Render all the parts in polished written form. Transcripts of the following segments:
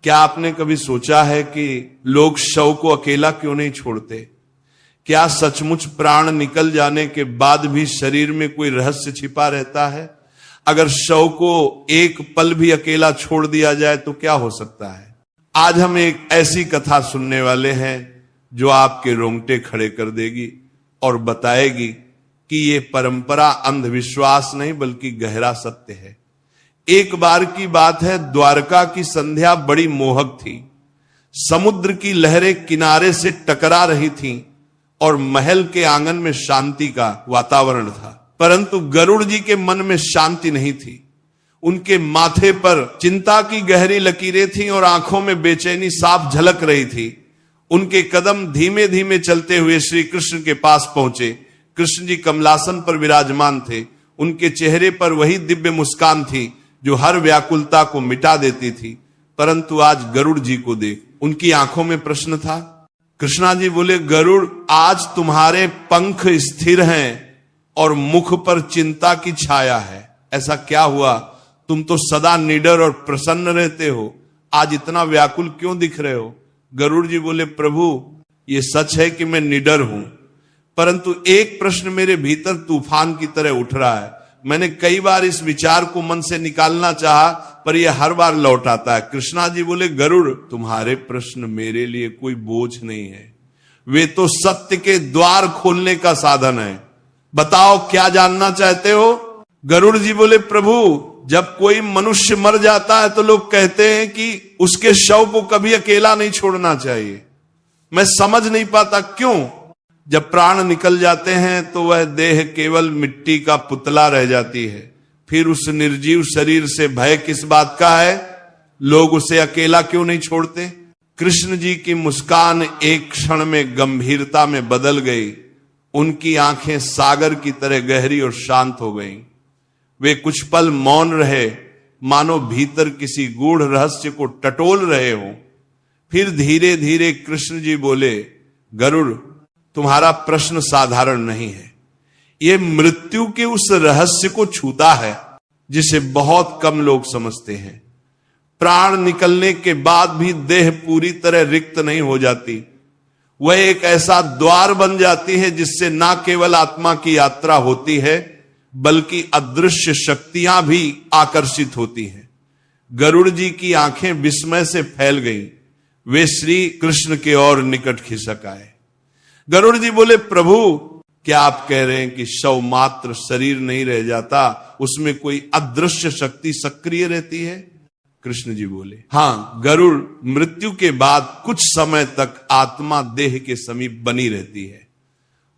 क्या आपने कभी सोचा है कि लोग शव को अकेला क्यों नहीं छोड़ते? क्या सचमुच प्राण निकल जाने के बाद भी शरीर में कोई रहस्य छिपा रहता है? अगर शव को एक पल भी अकेला छोड़ दिया जाए तो क्या हो सकता है? आज हम एक ऐसी कथा सुनने वाले हैं जो आपके रोंगटे खड़े कर देगी और बताएगी कि ये परंपरा अंधविश्वास नहीं बल्कि गहरा सत्य है। एक बार की बात है, द्वारका की संध्या बड़ी मोहक थी। समुद्र की लहरें किनारे से टकरा रही थीं और महल के आंगन में शांति का वातावरण था, परंतु गरुड़ जी के मन में शांति नहीं थी। उनके माथे पर चिंता की गहरी लकीरें थीं और आंखों में बेचैनी साफ झलक रही थी। उनके कदम धीमे धीमे चलते हुए श्री कृष्ण के पास पहुंचे। कृष्ण जी कमलासन पर विराजमान थे। उनके चेहरे पर वही दिव्य मुस्कान थी जो हर व्याकुलता को मिटा देती थी। परंतु आज गरुड़ जी को देख, उनकी आंखों में प्रश्न था। कृष्णा जी बोले, गरुड़, आज तुम्हारे पंख स्थिर हैं और मुख पर चिंता की छाया है। ऐसा क्या हुआ? तुम तो सदा निडर और प्रसन्न रहते हो, आज इतना व्याकुल क्यों दिख रहे हो? गरुड़ जी बोले, प्रभु, ये सच है कि मैं निडर हूं, परंतु एक प्रश्न मेरे भीतर तूफान की तरह उठ रहा है। मैंने कई बार इस विचार को मन से निकालना चाहा, पर यह हर बार लौट आता है। कृष्णा जी बोले, गरुड़, तुम्हारे प्रश्न मेरे लिए कोई बोझ नहीं है, वे तो सत्य के द्वार खोलने का साधन है। बताओ क्या जानना चाहते हो? गरुड़ जी बोले, प्रभु, जब कोई मनुष्य मर जाता है तो लोग कहते हैं कि उसके शव को कभी अकेला नहीं छोड़ना चाहिए। मैं समझ नहीं पाता क्यों जब प्राण निकल जाते हैं तो वह देह केवल मिट्टी का पुतला रह जाती है। फिर उस निर्जीव शरीर से भय किस बात का है? लोग उसे अकेला क्यों नहीं छोड़ते? कृष्ण जी की मुस्कान एक क्षण में गंभीरता में बदल गई। उनकी आंखें सागर की तरह गहरी और शांत हो गईं। वे कुछ पल मौन रहे, मानो भीतर किसी गूढ़ रहस्य को टटोल रहे हो। फिर धीरे धीरे कृष्ण जी बोले, गरुड़, तुम्हारा प्रश्न साधारण नहीं है। यह मृत्यु के उस रहस्य को छूता है जिसे बहुत कम लोग समझते हैं। प्राण निकलने के बाद भी देह पूरी तरह रिक्त नहीं हो जाती। वह एक ऐसा द्वार बन जाती है जिससे ना केवल आत्मा की यात्रा होती है बल्कि अदृश्य शक्तियां भी आकर्षित होती हैं। गरुड़ जी की आंखें विस्मय से फैल गईं। वे श्री कृष्ण के ओर निकट खिसक आए। गरुड़ जी बोले, प्रभु, क्या आप कह रहे हैं कि शव मात्र शरीर नहीं रह जाता, उसमें कोई अदृश्य शक्ति सक्रिय रहती है? कृष्ण जी बोले, हां, गरुड़, मृत्यु के बाद कुछ समय तक आत्मा देह के समीप बनी रहती है।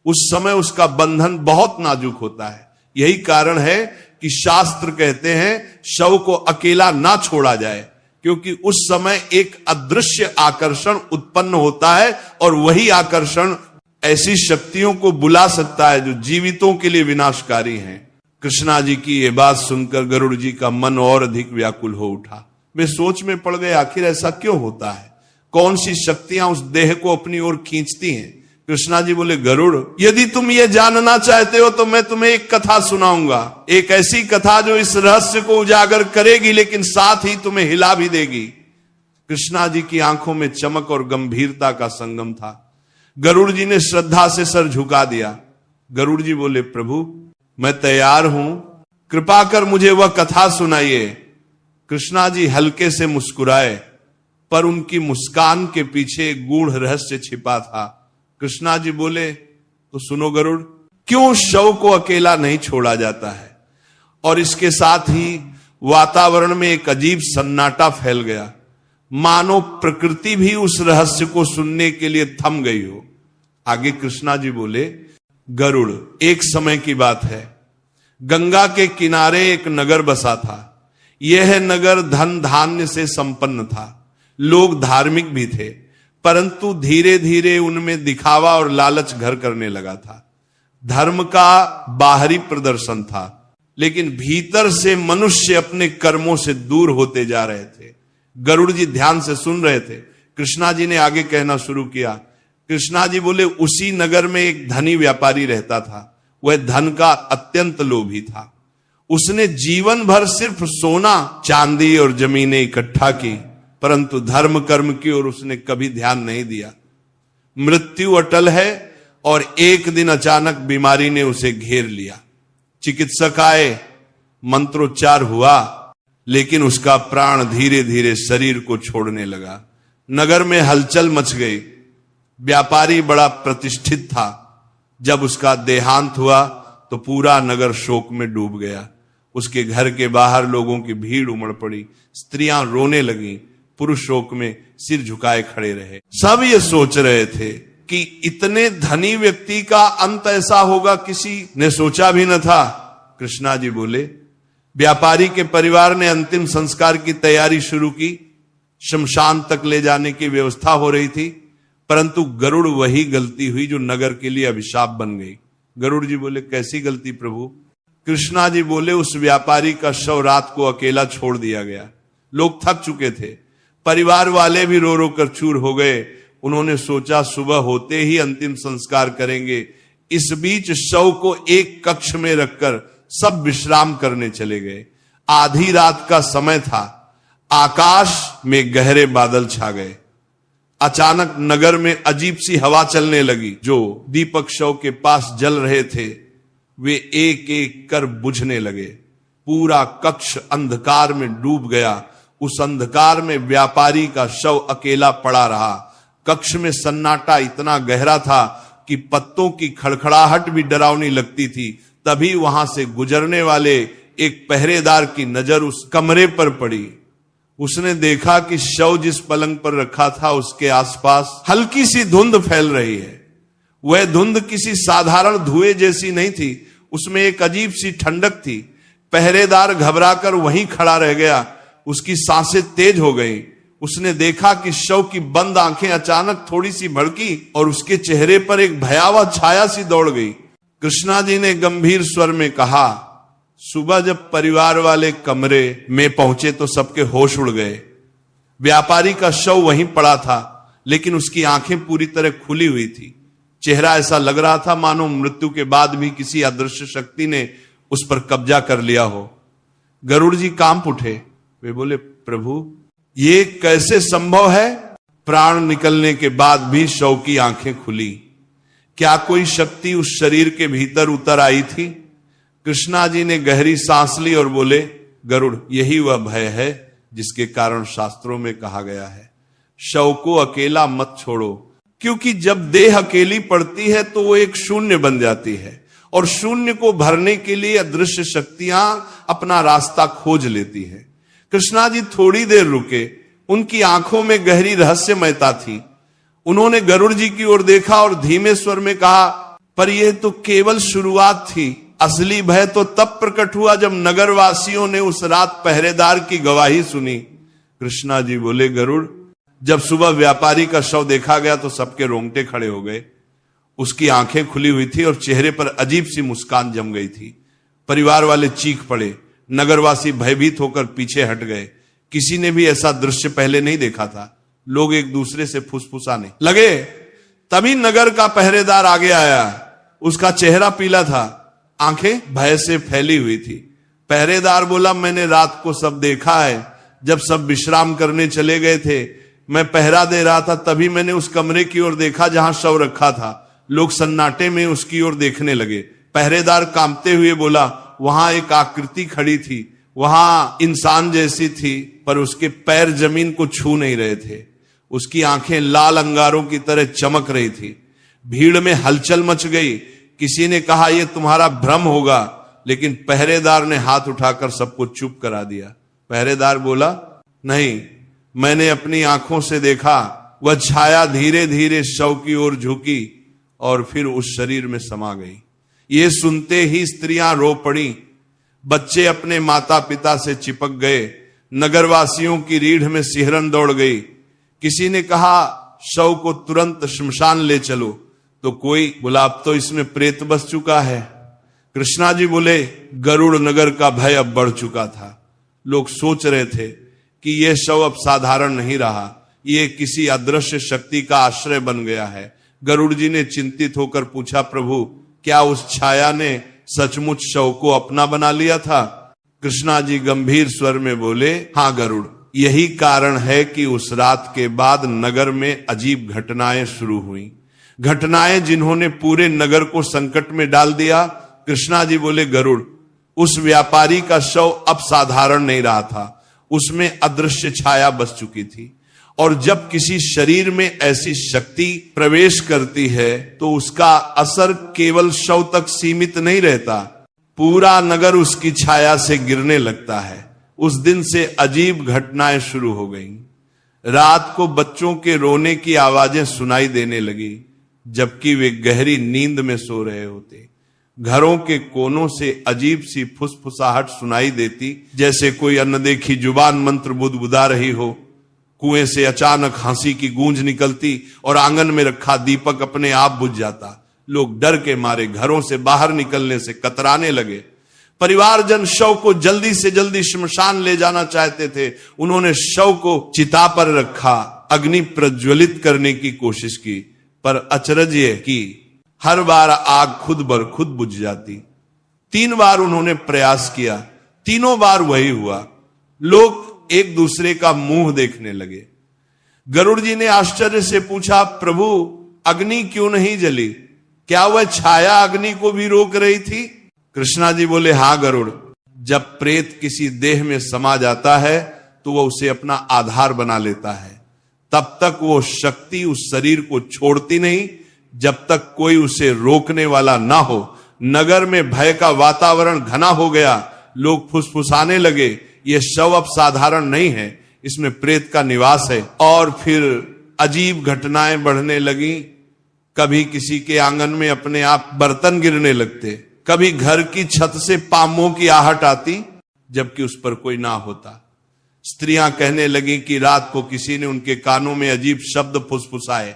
उस समय उसका बंधन बहुत नाजुक होता है। यही कारण है कि शास्त्र कहते हैं शव को अकेला ना छोड़ा जाए, क्योंकि उस समय एक अदृश्य आकर्षण उत्पन्न होता है और वही आकर्षण ऐसी शक्तियों को बुला सकता है जो जीवितों के लिए विनाशकारी हैं। कृष्णा जी की यह बात सुनकर गरुड़ जी का मन और अधिक व्याकुल हो उठा। वे सोच में पड़ गए, आखिर ऐसा क्यों होता है? कौन सी शक्तियां उस देह को अपनी ओर खींचती हैं? कृष्णा जी बोले, गरुड़, यदि तुम ये जानना चाहते हो तो मैं तुम्हें एक कथा सुनाऊंगा। एक ऐसी कथा जो इस रहस्य को उजागर करेगी लेकिन साथ ही तुम्हें हिला भी देगी। कृष्णा जी की आंखों में चमक और गंभीरता का संगम था। गरुड़ जी ने श्रद्धा से सर झुका दिया। गरुड़ जी बोले, प्रभु, मैं तैयार हूं, कृपा कर मुझे वह कथा सुनाइए। कृष्णा जी हल्के से मुस्कुराए, पर उनकी मुस्कान के पीछे एक गूढ़ रहस्य छिपा था। कृष्णा जी बोले, तो सुनो गरुड़, क्यों शव को अकेला नहीं छोड़ा जाता है? और इसके साथ ही वातावरण में एक अजीब सन्नाटा फैल गया, मानो प्रकृति भी उस रहस्य को सुनने के लिए थम गई हो। आगे कृष्णा जी बोले, गरुड़, एक समय की बात है, गंगा के किनारे एक नगर बसा था। यह नगर धन धान्य से संपन्न था। लोग धार्मिक भी थे, परंतु धीरे धीरे उनमें दिखावा और लालच घर करने लगा था। धर्म का बाहरी प्रदर्शन था, लेकिन भीतर से मनुष्य अपने कर्मों से दूर होते जा रहे थे। गरुड़ जी ध्यान से सुन रहे थे। कृष्णा जी ने आगे कहना शुरू किया। कृष्णा जी बोले, उसी नगर में एक धनी व्यापारी रहता था। वह धन का अत्यंत लोभी था। उसने जीवन भर सिर्फ सोना, चांदी और जमीनें इकट्ठा की, परंतु धर्म कर्म की ओर उसने कभी ध्यान नहीं दिया। मृत्यु अटल है और एक दिन अचानक बीमारी ने उसे घेर लिया। चिकित्सक आए, मंत्रोच्चार हुआ, लेकिन उसका प्राण धीरे धीरे शरीर को छोड़ने लगा। नगर में हलचल मच गई। व्यापारी बड़ा प्रतिष्ठित था। जब उसका देहांत हुआ तो पूरा नगर शोक में डूब गया। उसके घर के बाहर लोगों की भीड़ उमड़ पड़ी। स्त्रियां रोने लगीं, पुरुष शोक में सिर झुकाए खड़े रहे। सब ये सोच रहे थे कि इतने धनी व्यक्ति का अंत ऐसा होगा, किसी ने सोचा भी न था। कृष्णा जी बोले, व्यापारी के परिवार ने अंतिम संस्कार की तैयारी शुरू की। शमशान तक ले जाने की व्यवस्था हो रही थी, परंतु गरुड़ वही गलती हुई जो नगर के लिए अभिशाप बन गई। गरुड़ जी बोले, कैसी गलती प्रभु? कृष्णा जी बोले, उस व्यापारी का शव रात को अकेला छोड़ दिया गया। लोग थक चुके थे, परिवार वाले भी रो रो कर चूर हो गए। उन्होंने सोचा सुबह होते ही अंतिम संस्कार करेंगे। इस बीच शव को एक कक्ष में रखकर सब विश्राम करने चले गए। आधी रात का समय था। आकाश में गहरे बादल छा गए। अचानक नगर में अजीब सी हवा चलने लगी। जो दीपक शव के पास जल रहे थे वे एक एक कर बुझने लगे। पूरा कक्ष अंधकार में डूब गया। उस अंधकार में व्यापारी का शव अकेला पड़ा रहा। कक्ष में सन्नाटा इतना गहरा था कि पत्तों की खड़खड़ाहट भी डरावनी लगती थी। तभी वहां से गुजरने वाले एक पहरेदार की नजर उस कमरे पर पड़ी। उसने देखा कि शव जिस पलंग पर रखा था उसके आसपास हल्की सी धुंध फैल रही है। वह धुंध किसी साधारण धुएं जैसी नहीं थी, उसमें एक अजीब सी ठंडक थी। पहरेदार घबराकर वहीं खड़ा रह गया। उसकी सांसें तेज हो गईं। उसने देखा कि शव की बंद आंखें अचानक थोड़ी सी भड़की और उसके चेहरे पर एक भयावह छाया सी दौड़ गई। कृष्णा जी ने गंभीर स्वर में कहा, सुबह जब परिवार वाले कमरे में पहुंचे तो सबके होश उड़ गए। व्यापारी का शव वहीं पड़ा था, लेकिन उसकी आंखें पूरी तरह खुली हुई थी। चेहरा ऐसा लग रहा था मानो मृत्यु के बाद भी किसी अदृश्य शक्ति ने उस पर कब्जा कर लिया हो। गरुड़ जी कांप उठे। वे बोले, प्रभु ये कैसे संभव है? प्राण निकलने के बाद भी शव की आंखें खुली। क्या कोई शक्ति उस शरीर के भीतर उतर आई थी? कृष्णा जी ने गहरी सांस ली और बोले, गरुड़, यही वह भय है जिसके कारण शास्त्रों में कहा गया है, शव को अकेला मत छोड़ो। क्योंकि जब देह अकेली पड़ती है तो वो एक शून्य बन जाती है और शून्य को भरने के लिए अदृश्य शक्तियां अपना रास्ता खोज लेती हैं। कृष्णा जी थोड़ी देर रुके। उनकी आंखों में गहरी रहस्यमयता थी। उन्होंने गरुड़ जी की ओर देखा और धीमे स्वर में कहा, पर यह तो केवल शुरुआत थी। असली भय तो तब प्रकट हुआ जब नगरवासियों ने उस रात पहरेदार की गवाही सुनी। कृष्णा जी बोले, गरुड़, जब सुबह व्यापारी का शव देखा गया तो सबके रोंगटे खड़े हो गए। उसकी आंखें खुली हुई थी और चेहरे पर अजीब सी मुस्कान जम गई थी। परिवार वाले चीख पड़े। नगरवासी भयभीत होकर पीछे हट गए। किसी ने भी ऐसा दृश्य पहले नहीं देखा था। लोग एक दूसरे से फुसफुसाने लगे। तभी नगर का पहरेदार आगे आया। उसका चेहरा पीला था, आंखें भय से फैली हुई थी। पहरेदार बोला, मैंने रात को सब देखा है। जब सब विश्राम करने चले गए थे, मैं पहरा दे रहा था, तभी मैंने उस कमरे की ओर देखा जहां शव रखा था। लोग सन्नाटे में उसकी ओर देखने लगे। पहरेदार कांपते हुए बोला, वहां एक आकृति खड़ी थी। वहां इंसान जैसी थी, पर उसके पैर जमीन को छू नहीं रहे थे। उसकी आंखें लाल अंगारों की तरह चमक रही थी। भीड़ में हलचल मच गई। किसी ने कहा, यह तुम्हारा भ्रम होगा, लेकिन पहरेदार ने हाथ उठाकर सबको चुप करा दिया। पहरेदार बोला, नहीं, मैंने अपनी आंखों से देखा। वह छाया धीरे धीरे शव की ओर झुकी और फिर उस शरीर में समा गई। ये सुनते ही स्त्रियां रो पड़ी। बच्चे अपने माता पिता से चिपक गए। नगरवासियों की रीढ़ में सिहरन दौड़ गई। किसी ने कहा, शव को तुरंत श्मशान ले चलो, तो कोई बोला, अब तो इसमें प्रेत बस चुका है। कृष्णा जी बोले, गरुड़ नगर का भय अब बढ़ चुका था। लोग सोच रहे थे कि यह शव अब साधारण नहीं रहा, ये किसी अदृश्य शक्ति का आश्रय बन गया है। गरुड़ जी ने चिंतित होकर पूछा, प्रभु, क्या उस छाया ने सचमुच शव को अपना बना लिया था? कृष्णा जी गंभीर स्वर में बोले, हां गरुड़, यही कारण है कि उस रात के बाद नगर में अजीब घटनाएं शुरू हुई, घटनाएं जिन्होंने पूरे नगर को संकट में डाल दिया। कृष्णा जी बोले, गरुड़, उस व्यापारी का शव अब साधारण नहीं रहा था, उसमें अदृश्य छाया बस चुकी थी। और जब किसी शरीर में ऐसी शक्ति प्रवेश करती है तो उसका असर केवल शव तक सीमित नहीं रहता, पूरा नगर उसकी छाया से गिरने लगता है। उस दिन से अजीब घटनाएं शुरू हो गईं। रात को बच्चों के रोने की आवाजें सुनाई देने लगी, जबकि वे गहरी नींद में सो रहे होते। घरों के कोनों से अजीब सी फुसफुसाहट सुनाई देती, जैसे कोई अनदेखी जुबान मंत्र बुदबुदा रही हो। कुएं से अचानक हंसी की गूंज निकलती और आंगन में रखा दीपक अपने आप बुझ जाता। लोग डर के मारे घरों से बाहर निकलने से कतराने लगे। परिवारजन शव को जल्दी से जल्दी श्मशान ले जाना चाहते थे। उन्होंने शव को चिता पर रखा, अग्नि प्रज्वलित करने की कोशिश की, पर अचरज ये कि हर बार आग खुद बर खुद बुझ जाती। 3 बार उन्होंने प्रयास किया, तीनों बार वही हुआ। लोग एक दूसरे का मुंह देखने लगे। गरुड़ जी ने आश्चर्य से पूछा, प्रभु, अग्नि क्यों नहीं जली? क्या वह छाया अग्नि को भी रोक रही थी? कृष्णा जी बोले, हां गरुड़, जब प्रेत किसी देह में समा जाता है तो वह उसे अपना आधार बना लेता है। तब तक वो शक्ति उस शरीर को छोड़ती नहीं जब तक कोई उसे रोकने वाला ना हो। नगर में भय का वातावरण घना हो गया। लोग फुसफुसाने लगे, यह शव अब साधारण नहीं है, इसमें प्रेत का निवास है। और फिर अजीब घटनाएं बढ़ने लगी। कभी किसी के आंगन में अपने आप बर्तन गिरने लगते, कभी घर की छत से पांवों की आहट आती जबकि उस पर कोई ना होता। स्त्रियां कहने लगी कि रात को किसी ने उनके कानों में अजीब शब्द फुसफुसाए।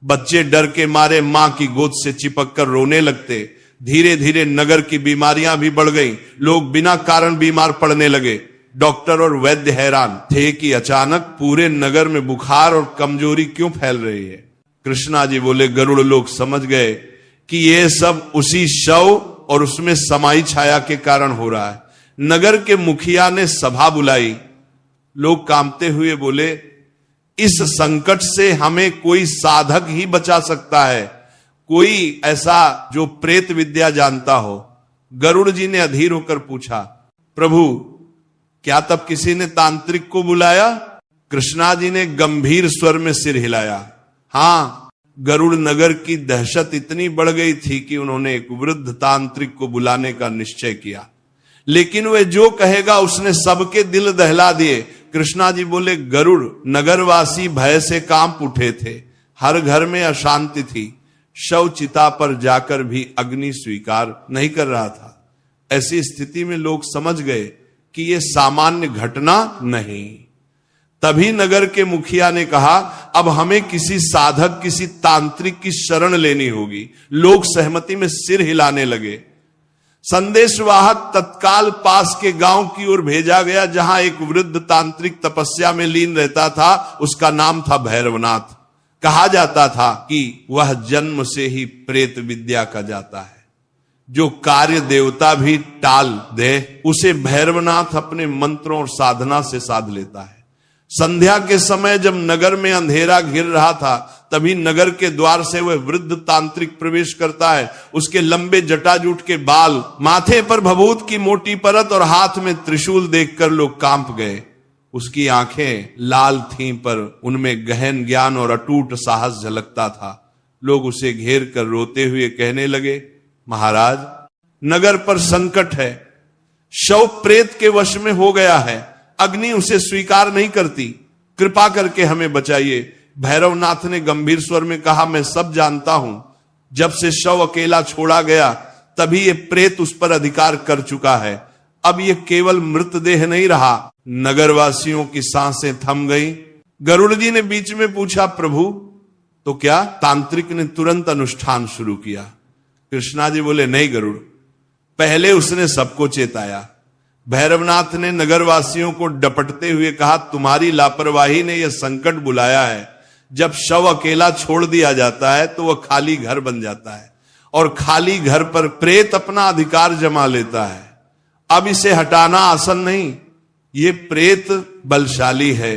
बच्चे डर के मारे मां की गोद से चिपक कर रोने लगते। धीरे धीरे नगर की बीमारियां भी बढ़ गईं। लोग बिना कारण बीमार पड़ने लगे। डॉक्टर और वैद्य हैरान थे कि अचानक पूरे नगर में बुखार और कमजोरी क्यों फैल रही है। कृष्णा जी बोले, गरुड़, लोग समझ गए कि ये सब उसी शव और उसमें समाई छाया के कारण हो रहा है। नगर के मुखिया ने सभा बुलाई। लोग कांपते हुए बोले, इस संकट से हमें कोई साधक ही बचा सकता है, कोई ऐसा जो प्रेत विद्या जानता हो। गरुड़ जी ने अधीर होकर पूछा, प्रभु, क्या तब किसी ने तांत्रिक को बुलाया? कृष्णा जी ने गंभीर स्वर में सिर हिलाया। हां, गरुड़ नगर की दहशत इतनी बढ़ गई थी कि उन्होंने एक वृद्ध तांत्रिक को बुलाने का निश्चय किया, लेकिन वह जो कहेगा उसने सबके दिल दहला दिए। कृष्णा जी बोले, गरुड़, नगरवासी भय से कांप उठे थे। हर घर में अशांति थी। शव चिता पर जाकर भी अग्नि स्वीकार नहीं कर रहा था। ऐसी स्थिति में लोग समझ गए कि यह सामान्य घटना नहीं। तभी नगर के मुखिया ने कहा, अब हमें किसी साधक, किसी तांत्रिक की शरण लेनी होगी। लोग सहमति में सिर हिलाने लगे। संदेशवाहक तत्काल पास के गांव की ओर भेजा गया, जहां एक वृद्ध तांत्रिक तपस्या में लीन रहता था। उसका नाम था भैरवनाथ। कहा जाता था कि वह जन्म से ही प्रेत विद्या का जाता है। जो कार्य देवता भी टाल दे, उसे भैरवनाथ अपने मंत्रों और साधना से साध लेता है। संध्या के समय जब नगर में अंधेरा घिर रहा था, तभी नगर के द्वार से वह वृद्ध तांत्रिक प्रवेश करता है। उसके लंबे जटाजूट के बाल, माथे पर भभूत की मोटी परत और हाथ में त्रिशूल देखकर लोग कांप गए। उसकी आंखें लाल थीं, पर उनमें गहन ज्ञान और अटूट साहस झलकता था। लोग उसे घेर कर रोते हुए कहने लगे, महाराज, नगर पर संकट है। शव प्रेत के वश में हो गया है। अग्नि उसे स्वीकार नहीं करती। कृपा करके हमें बचाइए। भैरवनाथ ने गंभीर स्वर में कहा, मैं सब जानता हूं। जब से शव अकेला छोड़ा गया, तभी ये प्रेत उस पर अधिकार कर चुका है। अब ये केवल मृतदेह नहीं रहा। नगरवासियों की सांसें थम गई। गरुड़ जी ने बीच में पूछा, प्रभु, तो क्या? तांत्रिक ने तुरंत अनुष्ठान शुरू किया। कृष्णा जी बोले, नहीं गरुड़, पहले उसने सबको चेताया। भैरवनाथ ने नगरवासियों को डपटते हुए कहा, तुम्हारी लापरवाही ने यह संकट बुलाया है। जब शव अकेला छोड़ दिया जाता है तो वह खाली घर बन जाता है, और खाली घर पर प्रेत अपना अधिकार जमा लेता है। अब इसे हटाना आसान नहीं। ये प्रेत बलशाली है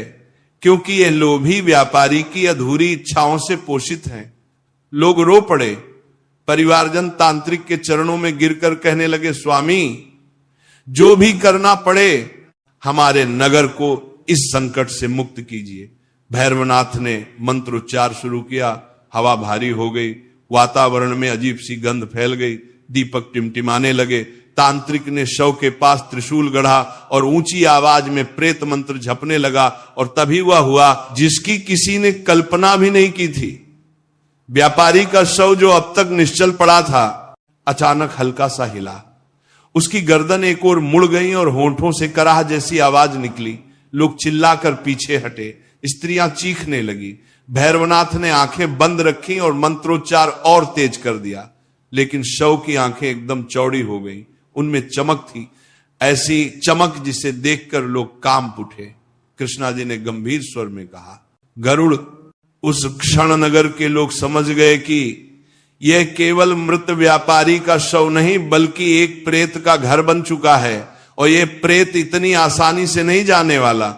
क्योंकि ये लोभी व्यापारी की अधूरी इच्छाओं से पोषित हैं। लोग रो पड़े। परिवारजन तांत्रिक के चरणों में गिरकर कहने लगे, स्वामी जो भी करना पड़े हमारे नगर को इस संकट से मुक्त कीजिए। भैरवनाथ ने मंत्रोच्चार शुरू किया। हवा भारी हो गई, वातावरण में अजीब सी गंध फैल गई, दीपक टिमटिमाने लगे। तांत्रिक ने शव के पास त्रिशूल गढ़ा और ऊंची आवाज में प्रेत मंत्र झपने लगा और तभी वह हुआ जिसकी किसी ने कल्पना भी नहीं की थी। व्यापारी का शव जो अब तक निश्चल पड़ा था अचानक हल्का सा हिला। उसकी गर्दन एक ओर मुड़ गई और होंठों से कराह जैसी आवाज निकली। लोग चिल्लाकर पीछे हटे, स्त्रियां चीखने लगी। भैरवनाथ ने आंखें बंद रखी और मंत्रोच्चार और तेज कर दिया, लेकिन शव की आंखें एकदम चौड़ी हो गई। उनमें चमक थी, ऐसी चमक जिसे देखकर लोग कांप उठे। कृष्णा जी ने गंभीर स्वर में कहा, गरुड़। उस क्षण नगर के लोग समझ गए कि यह केवल मृत व्यापारी का शव नहीं बल्कि एक प्रेत का घर बन चुका है और यह प्रेत इतनी आसानी से नहीं जाने वाला।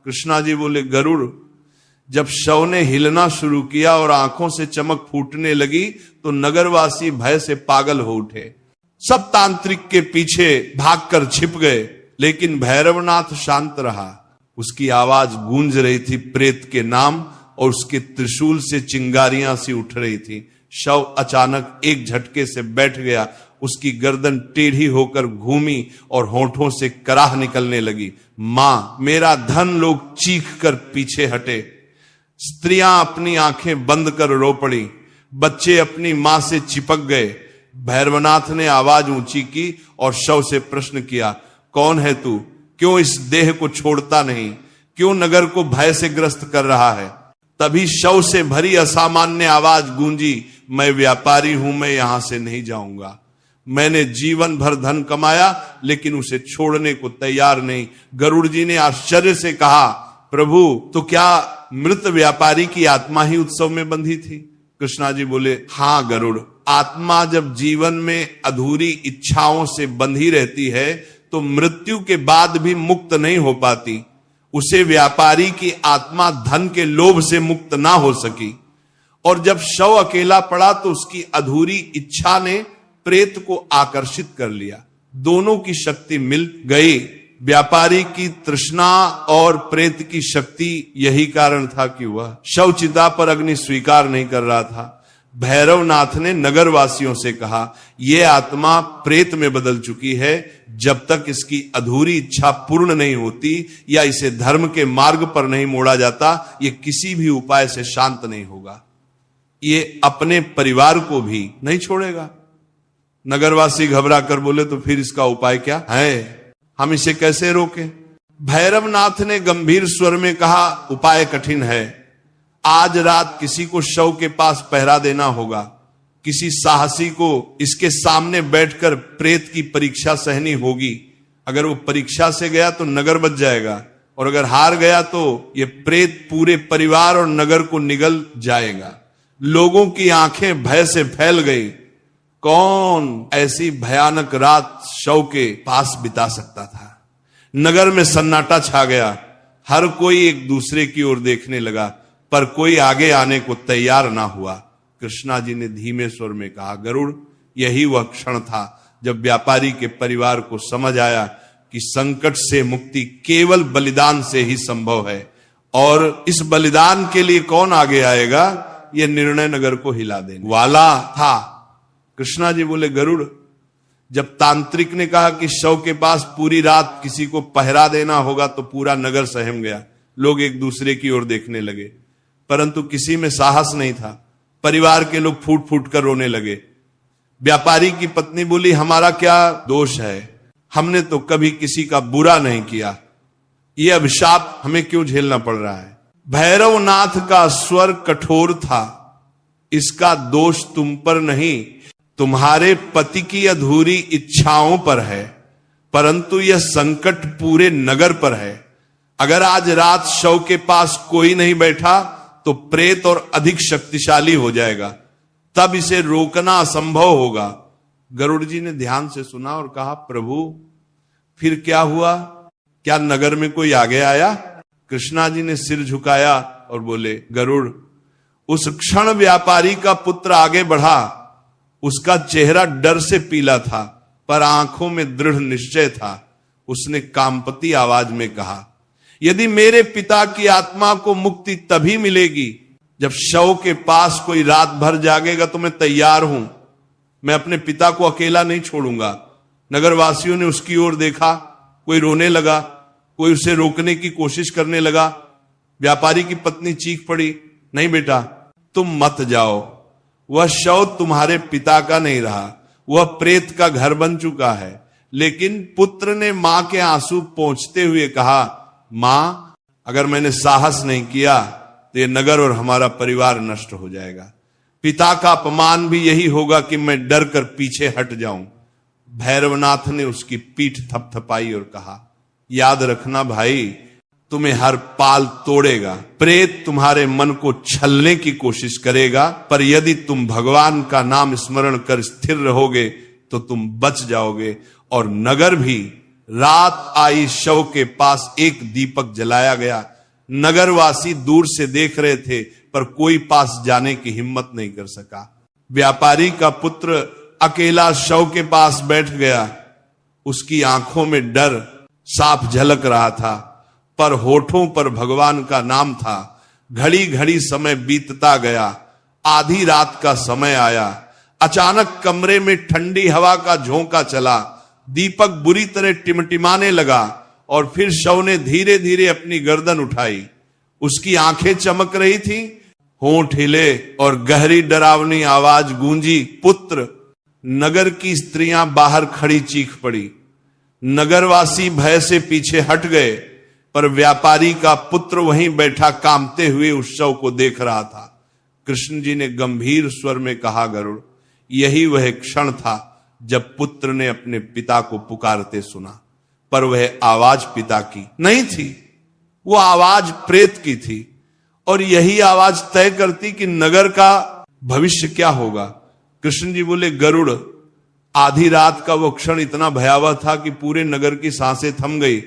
कृष्णा जी बोले, गरुड़, जब शव ने हिलना शुरू किया और आंखों से चमक फूटने लगी तो नगरवासी भय से पागल हो उठे। सब तांत्रिक के पीछे भागकर छिप गए, लेकिन भैरवनाथ शांत रहा। उसकी आवाज गूंज रही थी प्रेत के नाम और उसके त्रिशूल से चिंगारियां सी उठ रही थी। शव अचानक एक झटके से बैठ गया। उसकी गर्दन टेढ़ी होकर घूमी और होंठों से कराह निकलने लगी। मां, मेरा धन। लोग चीख कर पीछे हटे। स्त्रियां अपनी आंखें बंद कर रो पड़ी। बच्चे अपनी मां से चिपक गए। भैरवनाथ ने आवाज ऊंची की और शव से प्रश्न किया, कौन है तू? क्यों इस देह को छोड़ता नहीं? क्यों नगर को भय से ग्रस्त कर रहा है? तभी शव से भरी असामान्य आवाज गूंजी, मैं व्यापारी हूं, मैं यहां से नहीं जाऊंगा। मैंने जीवन भर धन कमाया लेकिन उसे छोड़ने को तैयार नहीं। गरुड़ जी ने आश्चर्य से कहा, प्रभु, तो क्या मृत व्यापारी की आत्मा ही उत्सव में बंधी थी? कृष्णा जी बोले, हां गरुड़, आत्मा जब जीवन में अधूरी इच्छाओं से बंधी रहती है तो मृत्यु के बाद भी मुक्त नहीं हो पाती। उसे व्यापारी की आत्मा धन के लोभ से मुक्त ना हो सकी और जब शव अकेला पड़ा तो उसकी अधूरी इच्छा ने प्रेत को आकर्षित कर लिया। दोनों की शक्ति मिल गई। व्यापारी की तृष्णा और प्रेत की शक्ति, यही कारण था कि वह शव चिता पर अग्नि स्वीकार नहीं कर रहा था। भैरवनाथ ने नगरवासियों से कहा, यह आत्मा प्रेत में बदल चुकी है। जब तक इसकी अधूरी इच्छा पूर्ण नहीं होती या इसे धर्म के मार्ग पर नहीं मोड़ा जाता, ये किसी भी उपाय से शांत नहीं होगा। ये अपने परिवार को भी नहीं छोड़ेगा। नगरवासी घबरा कर बोले, तो फिर इसका उपाय क्या है? हम इसे कैसे रोकें? भैरवनाथ ने गंभीर स्वर में कहा, उपाय कठिन है। आज रात किसी को शव के पास पहरा देना होगा। किसी साहसी को इसके सामने बैठकर प्रेत की परीक्षा सहनी होगी। अगर वो परीक्षा से गया तो नगर बच जाएगा और अगर हार गया तो ये प्रेत पूरे परिवार और नगर को निगल जाएगा। लोगों की आंखें भय से फैल गई। कौन ऐसी भयानक रात शव के पास बिता सकता था? नगर में सन्नाटा छा गया। हर कोई एक दूसरे की ओर देखने लगा, पर कोई आगे आने को तैयार ना हुआ। कृष्णा जी ने धीमे स्वर में कहा, गरुड़, यही वह क्षण था जब व्यापारी के परिवार को समझ आया कि संकट से मुक्ति केवल बलिदान से ही संभव है और इस बलिदान के लिए कौन आगे आएगा, यह निर्णय नगर को हिला देने वाला था। कृष्णा जी बोले, गरुड़, जब तांत्रिक ने कहा कि शव के पास पूरी रात किसी को पहरा देना होगा तो पूरा नगर सहम गया। लोग एक दूसरे की ओर देखने लगे, परंतु किसी में साहस नहीं था। परिवार के लोग फूट फूट कर रोने लगे। व्यापारी की पत्नी बोली, हमारा क्या दोष है? हमने तो कभी किसी का बुरा नहीं किया। ये अभिशाप हमें क्यों झेलना पड़ रहा है? भैरवनाथ का स्वर कठोर था, इसका दोष तुम पर नहीं, तुम्हारे पति की अधूरी इच्छाओं पर है, परंतु यह संकट पूरे नगर पर है। अगर आज रात शव के पास कोई नहीं बैठा तो प्रेत और अधिक शक्तिशाली हो जाएगा, तब इसे रोकना असंभव होगा। गरुड़ जी ने ध्यान से सुना और कहा, प्रभु, फिर क्या हुआ? क्या नगर में कोई आगे आया? कृष्णा जी ने सिर झुकाया और बोले, गरुड़, उस क्षण व्यापारी का पुत्र आगे बढ़ा। उसका चेहरा डर से पीला था, पर आंखों में दृढ़ निश्चय था। उसने कामपति आवाज में कहा, यदि मेरे पिता की आत्मा को मुक्ति तभी मिलेगी जब शव के पास कोई रात भर जागेगा तो मैं तैयार हूं। मैं अपने पिता को अकेला नहीं छोड़ूंगा। नगरवासियों ने उसकी ओर देखा, कोई रोने लगा, कोई उसे रोकने की कोशिश करने लगा। व्यापारी की पत्नी चीख पड़ी, नहीं बेटा, तुम मत जाओ। वह शव तुम्हारे पिता का नहीं रहा, वह प्रेत का घर बन चुका है। लेकिन पुत्र ने मां के आंसू पोंछते हुए कहा, मां, अगर मैंने साहस नहीं किया तो ये नगर और हमारा परिवार नष्ट हो जाएगा। पिता का अपमान भी यही होगा कि मैं डर कर पीछे हट जाऊं। भैरवनाथ ने उसकी पीठ थपथपाई और कहा, याद रखना भाई, तुम्हें हर पाल तोड़ेगा। प्रेत तुम्हारे मन को छलने की कोशिश करेगा, पर यदि तुम भगवान का नाम स्मरण कर स्थिर रहोगे तो तुम बच जाओगे। और नगर भी, रात आई, शव के पास एक दीपक जलाया गया। नगरवासी दूर से देख रहे थे, पर कोई पास जाने की हिम्मत नहीं कर सका। व्यापारी का पुत्र अकेला शव के पास बैठ गया। उसकी आंखों में डर साफ झलक रहा था, पर होठों पर भगवान का नाम था। घड़ी घड़ी समय बीतता गया। आधी रात का समय आया। अचानक कमरे में ठंडी हवा का झोंका चला। दीपक बुरी तरह टिमटिमाने लगा और फिर शव ने धीरे धीरे अपनी गर्दन उठाई। उसकी आंखें चमक रही थी, होंठ हिले और गहरी डरावनी आवाज गूंजी, पुत्र। नगर की स्त्रियां बाहर खड़ी चीख पड़ी। नगरवासी भय से पीछे हट गए, पर व्यापारी का पुत्र वहीं बैठा कांपते हुए उस शव को देख रहा था। कृष्ण जी ने गंभीर स्वर में कहा, गरुड़, यही वह क्षण था जब पुत्र ने अपने पिता को पुकारते सुना, पर वह आवाज पिता की नहीं थी, वो आवाज प्रेत की थी। और यही आवाज तय करती कि नगर का भविष्य क्या होगा। कृष्ण जी बोले, गरुड़, आधी रात का वो क्षण इतना भयावह था कि पूरे नगर की सांसें थम गई।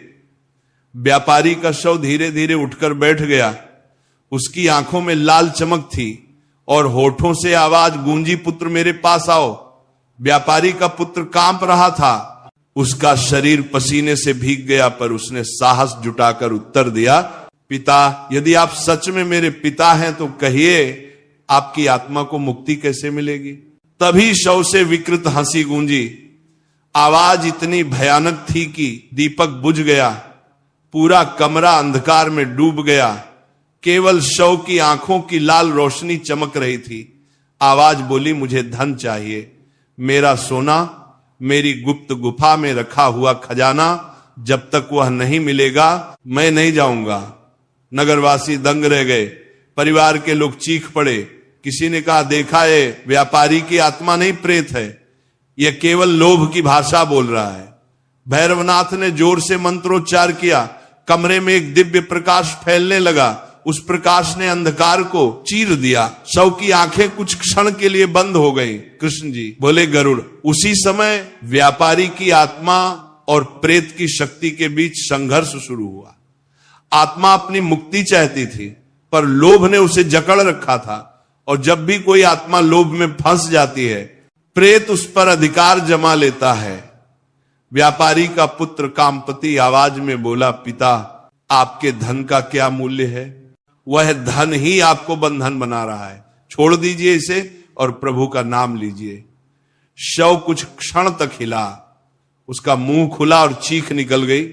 व्यापारी का शव धीरे धीरे उठकर बैठ गया। उसकी आंखों में लाल चमक थी और होठों से आवाज गूंजी, पुत्र मेरे पास आओ। व्यापारी का पुत्र कांप रहा था। उसका शरीर पसीने से भीग गया, पर उसने साहस जुटाकर उत्तर दिया, पिता, यदि आप सच में मेरे पिता हैं तो कहिए, आपकी आत्मा को मुक्ति कैसे मिलेगी। तभी शव से विकृत हंसी गूंजी। आवाज इतनी भयानक थी कि दीपक बुझ गया। पूरा कमरा अंधकार में डूब गया। केवल शव की आंखों की लाल रोशनी चमक रही थी। आवाज बोली, मुझे धन चाहिए, मेरा सोना, मेरी गुप्त गुफा में रखा हुआ खजाना, जब तक वह नहीं मिलेगा मैं नहीं जाऊंगा। नगरवासी दंग रह गए। परिवार के लोग चीख पड़े। किसी ने कहा, देखा है, व्यापारी की आत्मा नहीं प्रेत है, यह केवल लोभ की भाषा बोल रहा है। भैरवनाथ ने जोर से मंत्रोच्चार किया। कमरे में एक दिव्य प्रकाश फैलने लगा। उस प्रकाश ने अंधकार को चीर दिया। शव की आंखें कुछ क्षण के लिए बंद हो गईं। कृष्ण जी बोले, गरुड़, उसी समय व्यापारी की आत्मा और प्रेत की शक्ति के बीच संघर्ष शुरू हुआ। आत्मा अपनी मुक्ति चाहती थी, पर लोभ ने उसे जकड़ रखा था। और जब भी कोई आत्मा लोभ में फंस जाती है, प्रेत उस पर अधिकार जमा लेता है। व्यापारी का पुत्र कामपति आवाज में बोला, पिता, आपके धन का क्या मूल्य है? वह धन ही आपको बंधन बना रहा है। छोड़ दीजिए इसे और प्रभु का नाम लीजिए। शव कुछ क्षण तक हिला। उसका मुंह खुला और चीख निकल गई,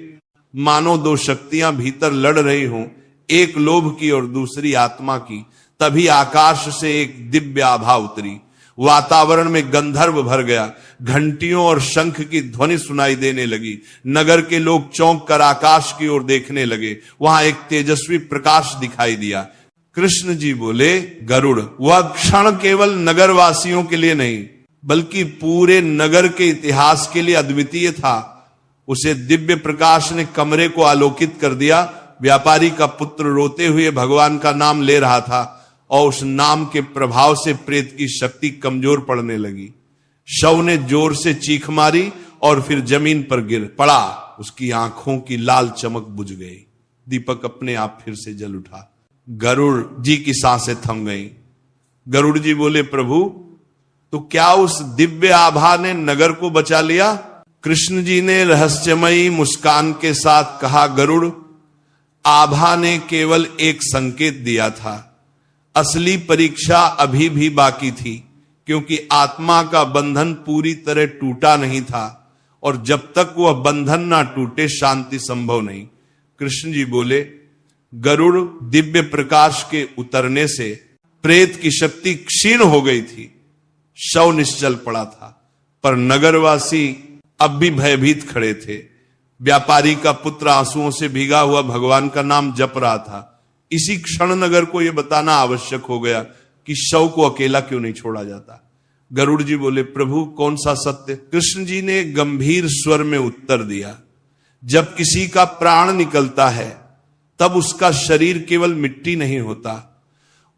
मानो दो शक्तियां भीतर लड़ रही हों, एक लोभ की और दूसरी आत्मा की। तभी आकाश से एक दिव्य आभा उतरी। वातावरण में गंधर्व भर गया। घंटियों और शंख की ध्वनि सुनाई देने लगी। नगर के लोग चौंक कर आकाश की ओर देखने लगे। वहां एक तेजस्वी प्रकाश दिखाई दिया। कृष्ण जी बोले, गरुड़, वह क्षण केवल नगरवासियों के लिए नहीं, बल्कि पूरे नगर के इतिहास के लिए अद्वितीय था। उसे दिव्य प्रकाश ने कमरे को आलोकित कर दिया। व्यापारी का पुत्र रोते हुए भगवान का नाम ले रहा था और उस नाम के प्रभाव से प्रेत की शक्ति कमजोर पड़ने लगी। शव ने जोर से चीख मारी और फिर जमीन पर गिर पड़ा। उसकी आंखों की लाल चमक बुझ गई। दीपक अपने आप फिर से जल उठा। गरुड़ जी की सांसें थम गई। गरुड़ जी बोले, प्रभु तो क्या उस दिव्य आभा ने नगर को बचा लिया? कृष्ण जी ने रहस्यमयी मुस्कान के साथ कहा, गरुड़, आभा ने केवल एक संकेत दिया था, असली परीक्षा अभी भी बाकी थी, क्योंकि आत्मा का बंधन पूरी तरह टूटा नहीं था और जब तक वह बंधन ना टूटे शांति संभव नहीं। कृष्ण जी बोले, गरुड़, दिव्य प्रकाश के उतरने से प्रेत की शक्ति क्षीण हो गई थी, शव निश्चल पड़ा था, पर नगरवासी अब भी भयभीत खड़े थे। व्यापारी का पुत्र आंसुओं से भीगा हुआ भगवान का नाम जप रहा था। इसी क्षण नगर को यह बताना आवश्यक हो गया कि शव को अकेला क्यों नहीं छोड़ा जाता। गरुड़ जी बोले, प्रभु कौन सा सत्य? कृष्ण जी ने गंभीर स्वर में उत्तर दिया, जब किसी का प्राण निकलता है तब उसका शरीर केवल मिट्टी नहीं होता,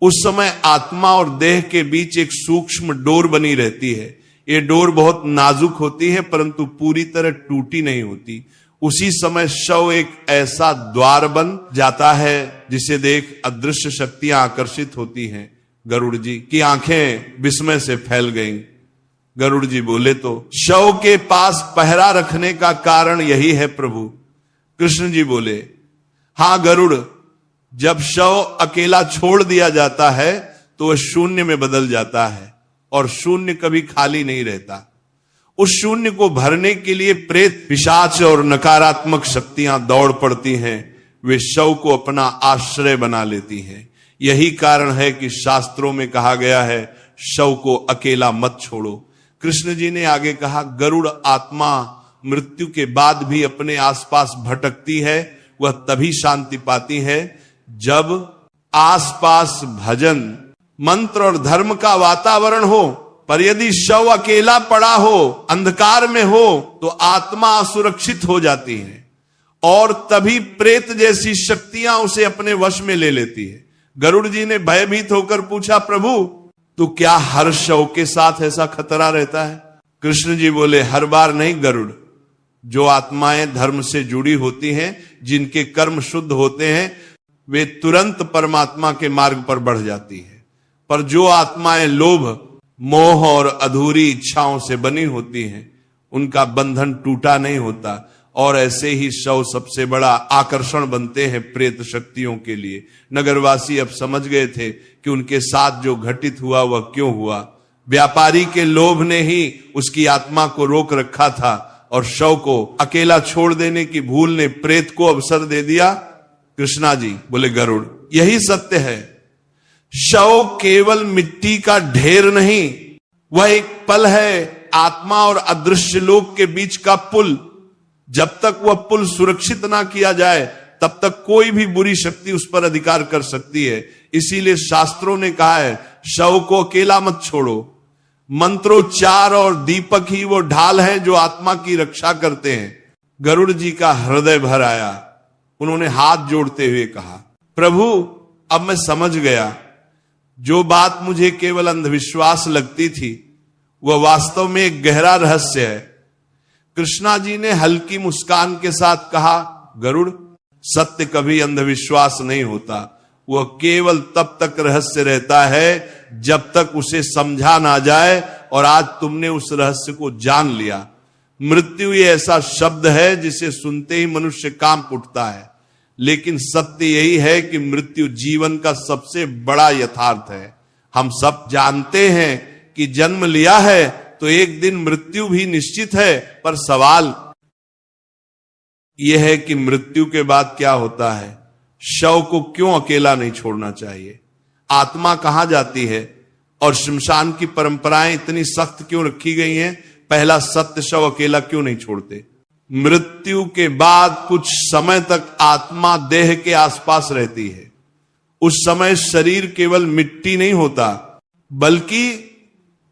उस समय आत्मा और देह के बीच एक सूक्ष्म डोर बनी रहती है। ये डोर बहुत नाजुक होती है परंतु पूरी तरह टूटी नहीं होती। उसी समय शव एक ऐसा द्वार बन जाता है जिसे देख अदृश्य शक्तियां आकर्षित होती हैं। गरुड़ जी की आंखें विस्मय से फैल गईं। गरुड़ जी बोले, तो शव के पास पहरा रखने का कारण यही है प्रभु। कृष्ण जी बोले, हां गरुड़, जब शव अकेला छोड़ दिया जाता है तो वह शून्य में बदल जाता है और शून्य कभी खाली नहीं रहता। उस शून्य को भरने के लिए प्रेत, पिशाच और नकारात्मक शक्तियां दौड़ पड़ती हैं। वे शव को अपना आश्रय बना लेती हैं। यही कारण है कि शास्त्रों में कहा गया है, शव को अकेला मत छोड़ो। कृष्ण जी ने आगे कहा, गरुड़ आत्मा मृत्यु के बाद भी अपने आसपास भटकती है, वह तभी शांति पाती है जब आसपास भजन, मंत्र और धर्म का वातावरण हो। पर यदि शव अकेला पड़ा हो, अंधकार में हो, तो आत्मा असुरक्षित हो जाती है और तभी प्रेत जैसी शक्तियां उसे अपने वश में ले लेती है। गरुड़ जी ने भयभीत होकर पूछा, प्रभु तो क्या हर शव के साथ ऐसा खतरा रहता है? कृष्ण जी बोले, हर बार नहीं गरुड़, जो आत्माएं धर्म से जुड़ी होती हैं, जिनके कर्म शुद्ध होते हैं, वे तुरंत परमात्मा के मार्ग पर बढ़ जाती है। पर जो आत्माएं लोभ, मोह और अधूरी इच्छाओं से बनी होती हैं, उनका बंधन टूटा नहीं होता और ऐसे ही शव सबसे बड़ा आकर्षण बनते हैं प्रेत शक्तियों के लिए। नगरवासी अब समझ गए थे कि उनके साथ जो घटित हुआ वह क्यों हुआ। व्यापारी के लोभ ने ही उसकी आत्मा को रोक रखा था और शव को अकेला छोड़ देने की भूल ने प्रेत को अवसर दे दिया। कृष्णा जी बोले, गरुड़, यही सत्य है। शव केवल मिट्टी का ढेर नहीं, वह एक पल है, आत्मा और अदृश्य लोक के बीच का पुल। जब तक वह पुल सुरक्षित ना किया जाए तब तक कोई भी बुरी शक्ति उस पर अधिकार कर सकती है। इसीलिए शास्त्रों ने कहा है, शव को अकेला मत छोड़ो। मंत्रोच्चार और दीपक ही वो ढाल है जो आत्मा की रक्षा करते हैं। गरुड़ जी का हृदय भर आया। उन्होंने हाथ जोड़ते हुए कहा, प्रभु अब मैं समझ गया, जो बात मुझे केवल अंधविश्वास लगती थी वह वास्तव में एक गहरा रहस्य है। कृष्णा जी ने हल्की मुस्कान के साथ कहा, गरुड़, सत्य कभी अंधविश्वास नहीं होता, वह केवल तब तक रहस्य रहता है जब तक उसे समझा ना जाए, और आज तुमने उस रहस्य को जान लिया। मृत्यु ये ऐसा शब्द है जिसे सुनते ही मनुष्य कांप उठता है, लेकिन सत्य यही है कि मृत्यु जीवन का सबसे बड़ा यथार्थ है। हम सब जानते हैं कि जन्म लिया है तो एक दिन मृत्यु भी निश्चित है, पर सवाल यह है कि मृत्यु के बाद क्या होता है। शव को क्यों अकेला नहीं छोड़ना चाहिए? आत्मा कहां जाती है और श्मशान की परंपराएं इतनी सख्त क्यों रखी गई हैं? पहला सत्य, शव अकेला क्यों नहीं छोड़ते? मृत्यु के बाद कुछ समय तक आत्मा देह के आसपास रहती है। उस समय शरीर केवल मिट्टी नहीं होता, बल्कि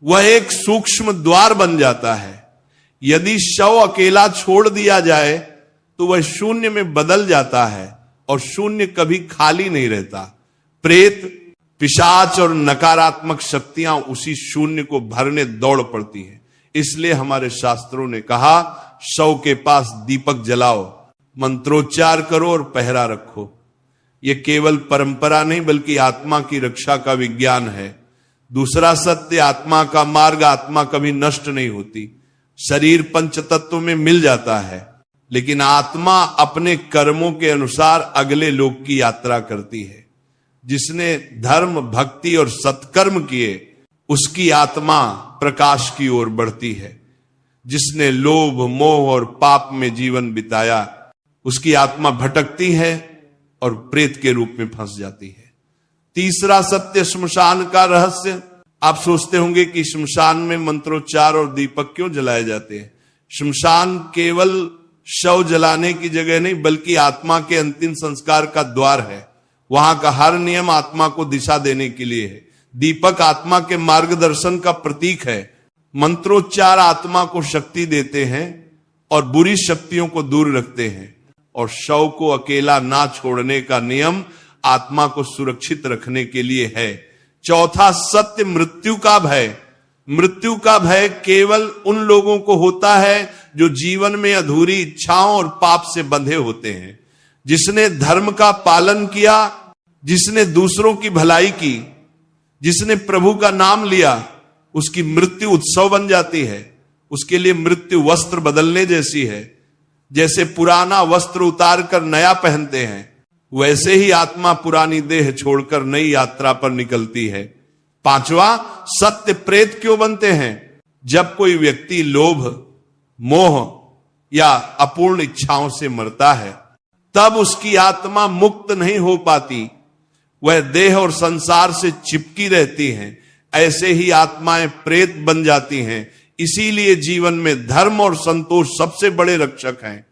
वह एक सूक्ष्म द्वार बन जाता है। यदि शव अकेला छोड़ दिया जाए तो वह शून्य में बदल जाता है और शून्य कभी खाली नहीं रहता। प्रेत, पिशाच और नकारात्मक शक्तियां उसी शून्य को भरने दौड़ पड़ती हैं। इसलिए हमारे शास्त्रों ने कहा, शव के पास दीपक जलाओ, मंत्रोच्चार करो और पहरा रखो। यह केवल परंपरा नहीं बल्कि आत्मा की रक्षा का विज्ञान है। दूसरा सत्य, आत्मा का मार्ग, आत्मा कभी नष्ट नहीं होती। शरीर पंच तत्व में मिल जाता है, लेकिन आत्मा अपने कर्मों के अनुसार अगले लोक की यात्रा करती है। जिसने धर्म, भक्ति और सत्कर्म किए उसकी आत्मा प्रकाश की ओर बढ़ती है। जिसने लोभ, मोह और पाप में जीवन बिताया उसकी आत्मा भटकती है और प्रेत के रूप में फंस जाती है। तीसरा सत्य, श्मशान का रहस्य। आप सोचते होंगे कि श्मशान में मंत्रोच्चार और दीपक क्यों जलाए जाते हैं। श्मशान केवल शव जलाने की जगह नहीं बल्कि आत्मा के अंतिम संस्कार का द्वार है। वहां का हर नियम आत्मा को दिशा देने के लिए है। दीपक आत्मा के मार्गदर्शन का प्रतीक है। मंत्रोच्चार आत्मा को शक्ति देते हैं और बुरी शक्तियों को दूर रखते हैं। और शव को अकेला ना छोड़ने का नियम आत्मा को सुरक्षित रखने के लिए है। चौथा सत्य, मृत्यु का भय। मृत्यु का भय केवल उन लोगों को होता है जो जीवन में अधूरी इच्छाओं और पाप से बंधे होते हैं। जिसने धर्म का पालन किया, जिसने दूसरों की भलाई की, जिसने प्रभु का नाम लिया, उसकी मृत्यु उत्सव बन जाती है। उसके लिए मृत्यु वस्त्र बदलने जैसी है। जैसे पुराना वस्त्र उतार कर नया पहनते हैं, वैसे ही आत्मा पुरानी देह छोड़कर नई यात्रा पर निकलती है। पांचवा सत्य, प्रेत क्यों बनते हैं? जब कोई व्यक्ति लोभ, मोह या अपूर्ण इच्छाओं से मरता है तब उसकी आत्मा मुक्त नहीं हो पाती। वह देह और संसार से चिपकी रहती हैं। ऐसे ही आत्माएं प्रेत बन जाती हैं। इसीलिए जीवन में धर्म और संतोष सबसे बड़े रक्षक हैं।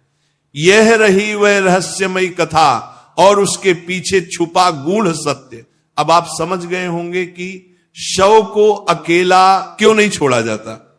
यह रही वह रहस्यमयी कथा और उसके पीछे छुपा गूढ़ सत्य। अब आप समझ गए होंगे कि शव को अकेला क्यों नहीं छोड़ा जाता।